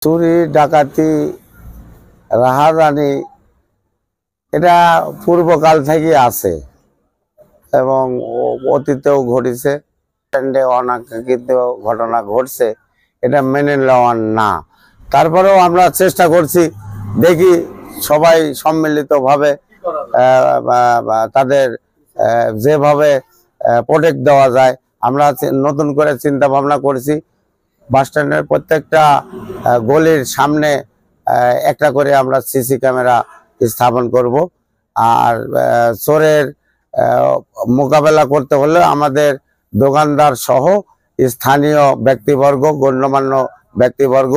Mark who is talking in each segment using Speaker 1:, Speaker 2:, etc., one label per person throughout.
Speaker 1: চুরি ডাকাতি রাহাজানি এটা পূর্বকাল থেকে আছে এবং অতীতেও ঘটেছে। অনাকাঙ্ক্ষিত ঘটনা ঘটছে, এটা মেনে নেওয়ার না। তারপরেও আমরা চেষ্টা করছি, দেখি সবাই সম্মিলিতভাবে তাদের যেভাবে প্রোটেক্ট দেওয়া যায়। আমরা নতুন করে চিন্তা ভাবনা করেছি, বাস স্ট্যান্ডের প্রত্যেকটা গলির সামনে একটা করে আমরা সিসি ক্যামেরা স্থাপন করব। আর চোরের মোকাবেলা করতে হলে আমাদের দোকানদার সহ স্থানীয় ব্যক্তিবর্গ, গণ্যমান্য ব্যক্তিবর্গ,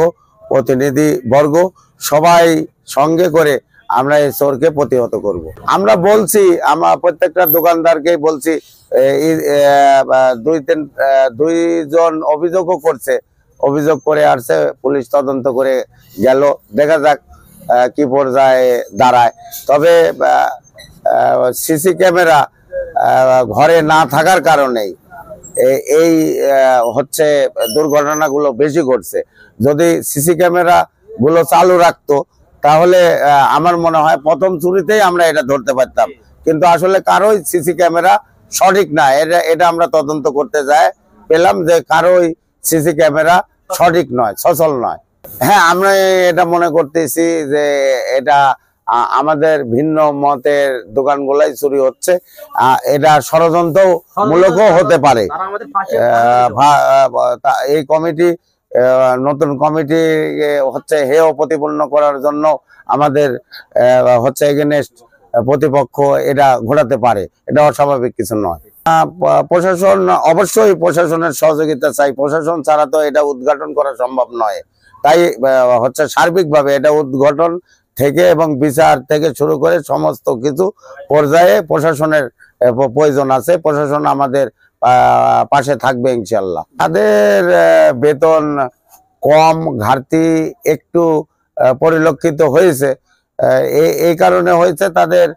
Speaker 1: প্রতিনিধিবর্গ সবাই সঙ্গে করে আমরা এই চোরকে প্রতিহত করব। আমরা বলছি, আমরা প্রত্যেকটা দোকানদারকেই বলছি, দুইজন অভিযোগও করছে, অভিযোগ করে আসছে, পুলিশ তদন্ত করে গেল, দেখা যাক কি পর্যায়ে দাঁড়ায়। তবে সিসি ক্যামেরা ঘরে না থাকার কারণেই এই হচ্ছে দুর্ঘটনাগুলো বেশি ঘটছে। যদি সিসি ক্যামেরা গুলো চালু রাখতো তাহলে আমার মনে হয় প্রথম চুরিতেই আমরা এটা ধরতে পারতাম। কিন্তু আসলে কারোই সিসি ক্যামেরা সঠিক না, এটা আমরা তদন্ত করতে যাই পেলাম যে কারোই সিসি ক্যামেরা সঠিক নয়, সচল নয়। হ্যাঁ, আমরা এটা মনে করতেছি যে এটা আমাদের ভিন্ন মতের দোকানগুলাই চুরি হচ্ছে, এটা ষড়যন্ত্রমূলকও হতে পারে। এই কমিটি, নতুন কমিটি হচ্ছে হেয় প্রতিপন্ন করার জন্য আমাদের হচ্ছে এগেইনস্ট প্রতিপক্ষ এটা ঘটাতে পারে, এটা অস্বাভাবিক কিছু নয়। প্রশাসন, অবশ্যই প্রশাসনের সহযোগিতা চাই। প্রশাসন ছাড়া তো এটা উদ্ঘাটন করা সম্ভব নয়। তাই হচ্ছে সার্বিকভাবে এটা উদ্ঘাটন থেকে এবং বিচার থেকে শুরু করে সমস্ত কিছু পর্যায়ে প্রশাসনের প্রয়োজন আছে। প্রশাসন আমাদের পাশে থাকবে ইনশাল্লাহ। তাদের বেতন কম, ঘাটতি একটু পরিলক্ষিত হয়েছে। এই কারণে হয়েছে তাদের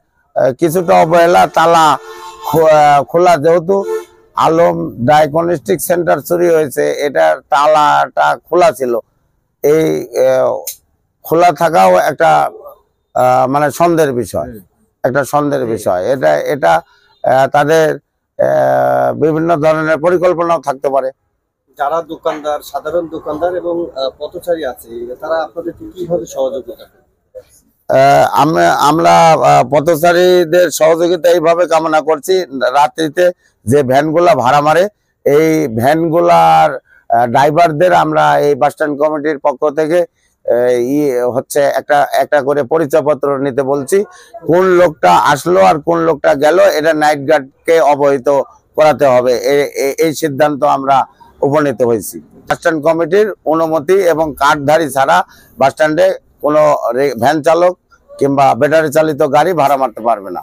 Speaker 1: কিছুটা অবহেলা। তালা খোলা, যেহেতু আলম ডায়াগনস্টিক সেন্টার চুরি হয়েছে, এটার তালাটা খোলা ছিল। এই খোলা থাকাও একটা মানে সন্দেহের বিষয়, একটা সন্দেহের বিষয়। এটা তাদের বিভিন্ন ধরনের পরিকল্পনাও থাকতে পারে।
Speaker 2: যারা দোকানদার, সাধারণ দোকানদার এবং পথচারী আছে, তারা আপনাদেরকে কিভাবে সহযোগিতা করে?
Speaker 1: আমরা পথচারীদের সহযোগিতা এইভাবে কামনা করছি, রাত্রিতে যে ভ্যানগুলা ভাড়া মারে এই ভ্যানগুলার ড্রাইভারদের আমরা এই বাসস্ট্যান্ড কমিটির পক্ষ থেকে হচ্ছে একটা করে পরিচয়পত্র নিতে বলছি। কোন লোকটা আসলো আর কোন লোকটা গেল এটা নাইট গার্ডকে অবহিত করাতে হবে, এই সিদ্ধান্ত আমরা উপনীত হয়েছি। বাসস্ট্যান্ড কমিটির অনুমতি এবং কার্ডধারী ছাড়া বাসস্ট্যান্ডে কোনো ভ্যান চালক কিংবা ব্যাটারি চালিত গাড়ি ভাড়া মারতে পারবে না।